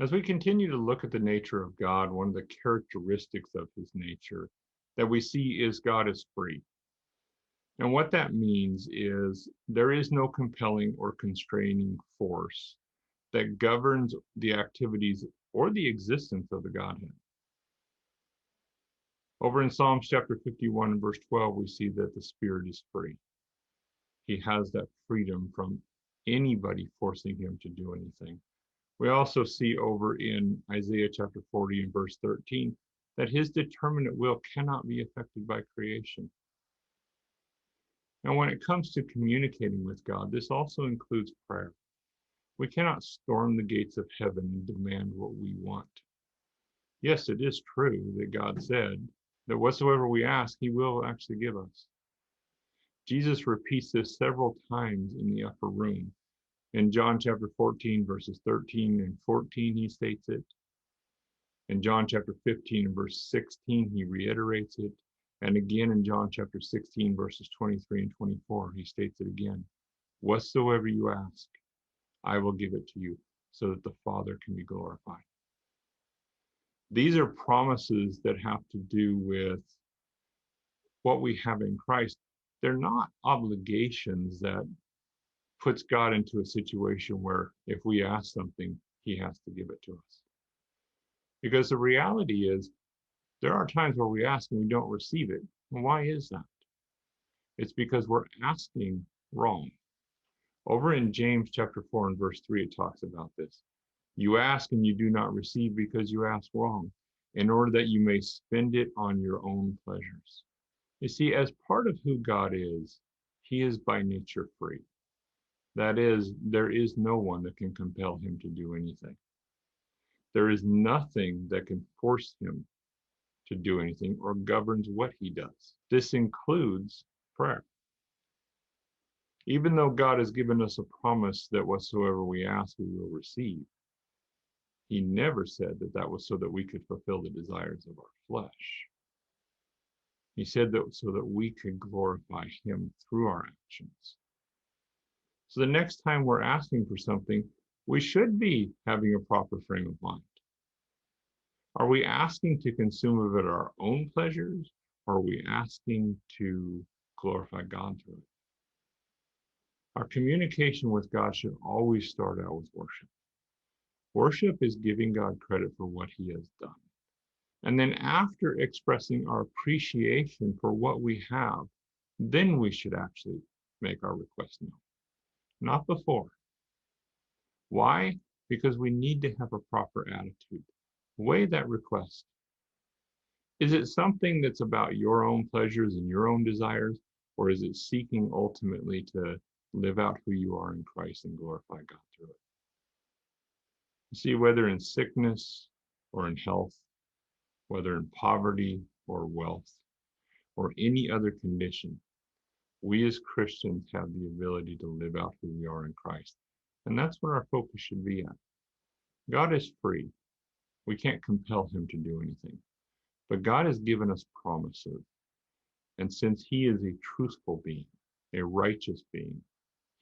As we continue to look at the nature of God, one of the characteristics of his nature that we see is God is free. And what that means is there is no compelling or constraining force that governs the activities or the existence of the Godhead. Over in Psalms chapter 51 and verse 12, we see that the Spirit is free. He has that freedom from anybody forcing him to do anything. We also see over in Isaiah chapter 40 and verse 13 that his determinate will cannot be affected by creation. Now, when it comes to communicating with God, this also includes prayer. We cannot storm the gates of heaven and demand what we want. Yes, it is true that God said that whatsoever we ask, he will actually give us. Jesus repeats this several times in the upper room. In John chapter 14, verses 13 and 14, he states it. In John chapter 15 and verse 16, he reiterates it. And again in John chapter 16, verses 23 and 24, he states it again. Whatsoever you ask, I will give it to you, so that the Father can be glorified. These are promises that have to do with what we have in Christ. They're not obligations that puts God into a situation where if we ask something, he has to give it to us. Because the reality is, there are times where we ask and we don't receive it. And why is that? It's because we're asking wrong. Over in James chapter 4 and verse 3, it talks about this. You ask and you do not receive because you ask wrong, in order that you may spend it on your own pleasures. You see, as part of who God is, he is by nature free. That is, there is no one that can compel him to do anything. There is nothing that can force him to do anything or governs what he does. This includes prayer. Even though God has given us a promise that whatsoever we ask, we will receive, he never said that that was so that we could fulfill the desires of our flesh. He said that so that we could glorify him through our actions. So the next time we're asking for something, we should be having a proper frame of mind. Are we asking to consume of it our own pleasures, or are we asking to glorify God through it? Our communication with God should always start out with worship. Worship is giving God credit for what he has done. And then after expressing our appreciation for what we have, then we should actually make our request known. Not before. Why? Because we need to have a proper attitude. Weigh that request. Is it something that's about your own pleasures and your own desires, or is it seeking ultimately to live out who you are in Christ and glorify God through it? You see, whether in sickness or in health, whether in poverty or wealth, or any other condition, we as Christians have the ability to live out who we are in Christ. And that's what our focus should be at. God is free. We can't compel him to do anything. But God has given us promises. And since he is a truthful being, a righteous being,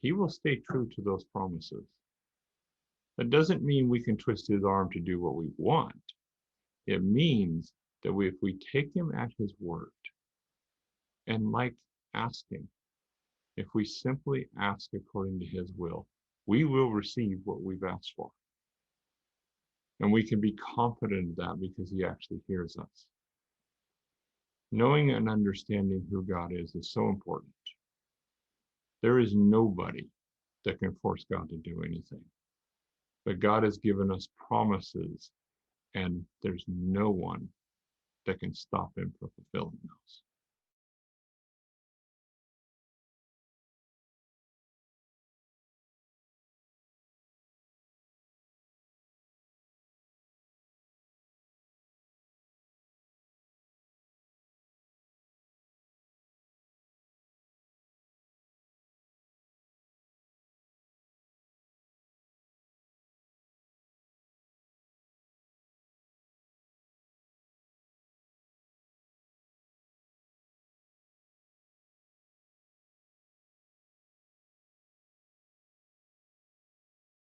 he will stay true to those promises. That doesn't mean we can twist his arm to do what we want. It means that if we take him at his word, and like asking, if we simply ask according to his will, we will receive what we've asked for. And we can be confident of that because he actually hears us. Knowing and understanding who God is so important. There is nobody that can force God to do anything. But God has given us promises, and there's no one that can stop him from fulfilling those.